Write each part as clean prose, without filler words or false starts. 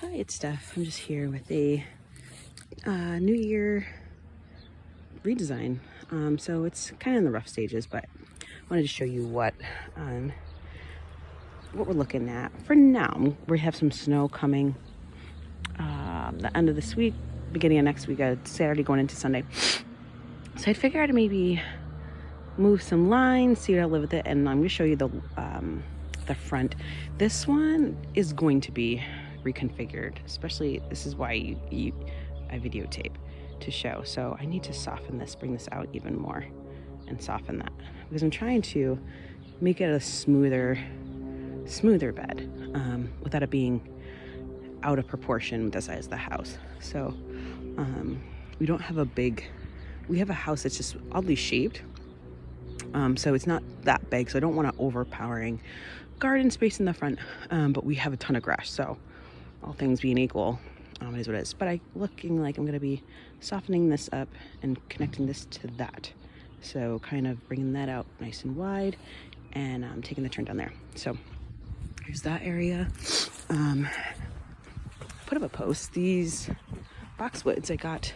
Hi, it's Steph. I'm just here with a New Year redesign. So it's kind of in the rough stages, but I wanted to show you what we're looking at for now. We have some snow coming the end of this week, beginning of next week, Saturday going into Sunday. So I'd figure I'd maybe move some lines, see what I live with it, and I'm going to show you the front. This one is going to be reconfigured, especially this is why I videotape to show. So I need to soften this, bring this out even more and soften that, because I'm trying to make it a smoother bed without it being out of proportion with the size of the house. So we don't have we have a house that's just oddly shaped, so it's not that big, so I don't want an overpowering garden space in the front, but we have a ton of grass, so all things being equal, it is what it is. But I'm looking like I'm going to be softening this up and connecting this to that, so kind of bringing that out nice and wide and taking the turn down there. So here's that area. Put up a post. These boxwoods, I got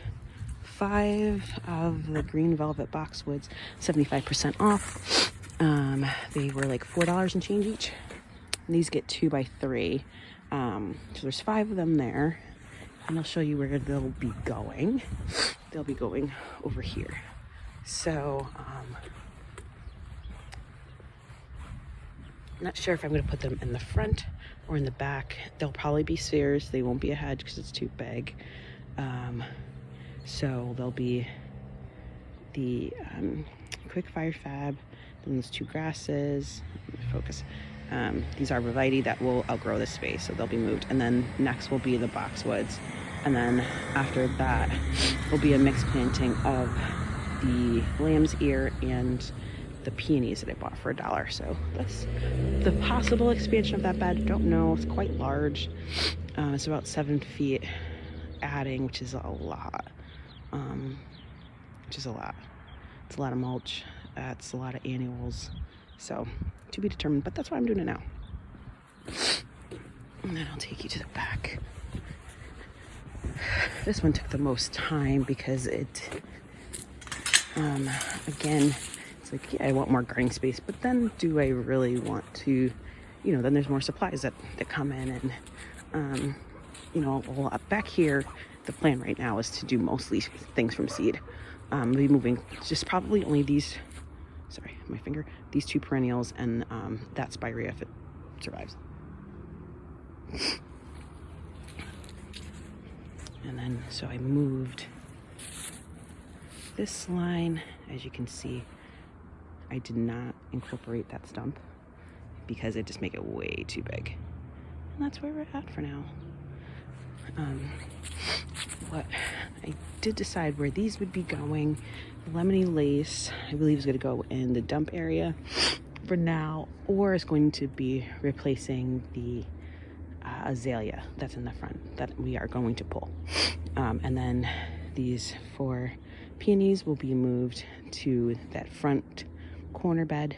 5 of the green velvet boxwoods, 75% off. They were like $4 and change each. And these get 2 by 3. So there's 5 of them there, and I'll show you where they'll be going. They'll be going over here. So I'm not sure if I'm going to put them in the front or in the back. They'll probably be spheres. They won't be a hedge because it's too big. So they'll be the quick fire fab, then those 2 grasses. Focus. These are arborvitae that will outgrow this space, so they'll be moved. And then next will be the boxwoods. And then after that will be a mixed planting of the lamb's ear and the peonies that I bought for $1. So that's the possible expansion of that bed. Don't know, it's quite large. It's about 7 feet adding, which is a lot. It's a lot of mulch. It's a lot of annuals. So to be determined, but that's why I'm doing it now. And then I'll take you to the back. This one took the most time because it, again, it's like, yeah, I want more gardening space, but then do I really want to, then there's more supplies that come in, and, back here, the plan right now is to do mostly things from seed. I'll be moving just probably only these, these 2 perennials and that spirea if it survives. And then, so I moved this line. As you can see, I did not incorporate that stump because it just make it way too big. And that's where we're at for now. What I did decide where these would be going. Lemony lace, I believe, is going to go in the dump area for now, or is going to be replacing the azalea that's in the front that we are going to pull. And then these 4 peonies will be moved to that front corner bed.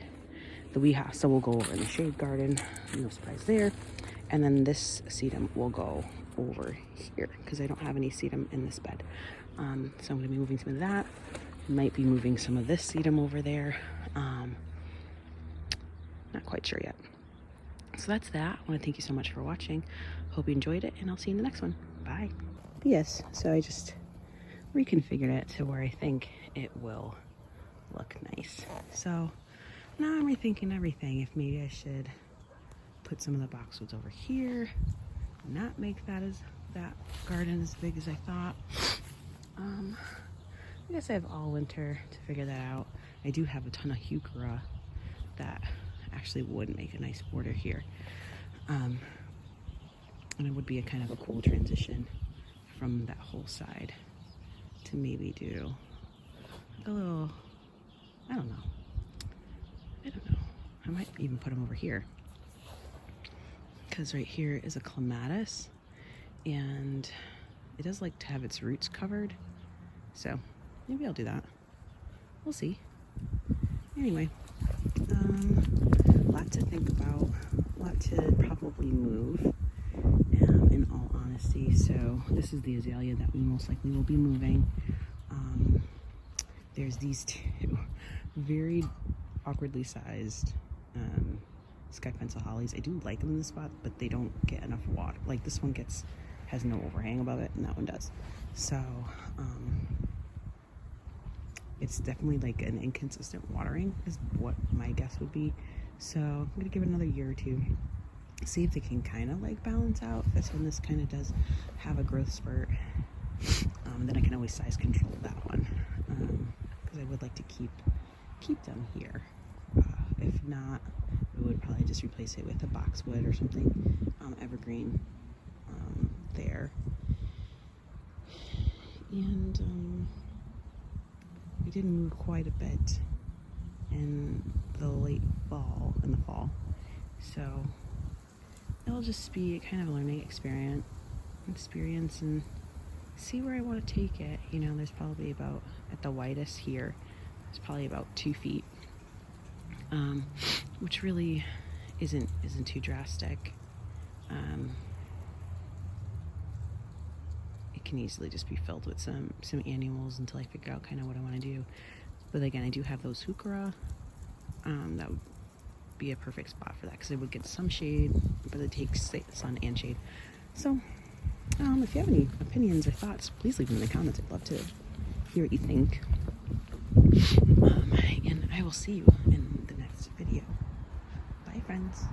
The wee hosta will go over in the shade garden, no surprise there. And then this sedum will go over here because I don't have any sedum in this bed. So I'm going to be moving some of that. Might be moving some of this sedum over there. Not quite sure yet. So that's that. I want to thank you so much for watching. Hope you enjoyed it, and I'll see you in the next one. Bye. Yes, so I just reconfigured it to where I think it will look nice. So now I'm rethinking everything. If maybe I should put some of the boxwoods over here, not make that garden as big as I thought. I guess I have all winter to figure that out. I do have a ton of heuchera that actually would make a nice border here. And it would be a kind of a cool transition from that whole side to maybe do a little, I don't know. I might even put them over here, because right here is a clematis and it does like to have its roots covered. So maybe I'll do that. We'll see. Anyway, lot to think about, lot to probably move, in all honesty. this is the azalea that we most likely will be moving. There's these two very awkwardly sized sky pencil hollies. I do like them in this spot, but they don't get enough water. Like this one has no overhang above it, and that one does. So it's definitely like an inconsistent watering is what my guess would be. So I'm gonna give it another year or two, see if they can kind of like balance out. This kind of does have a growth spurt. Then I can always size control that one, because I would like to keep them here. If not, we would probably just replace it with a boxwood or something, evergreen there. And we did move quite a bit in the fall, so it'll just be kind of a learning experience and see where I want to take it. You know, there's probably about, at the widest here, it's probably about 2 feet, which really isn't too drastic. It can easily just be filled with some annuals until I figure out kind of what I want to do. But again, I do have those heuchera. That would be a perfect spot for that, because it would get some shade, but it takes sun and shade. So if you have any opinions or thoughts, please leave them in the comments. I'd love to hear what you think. And I will see you in the next video. Bye, friends.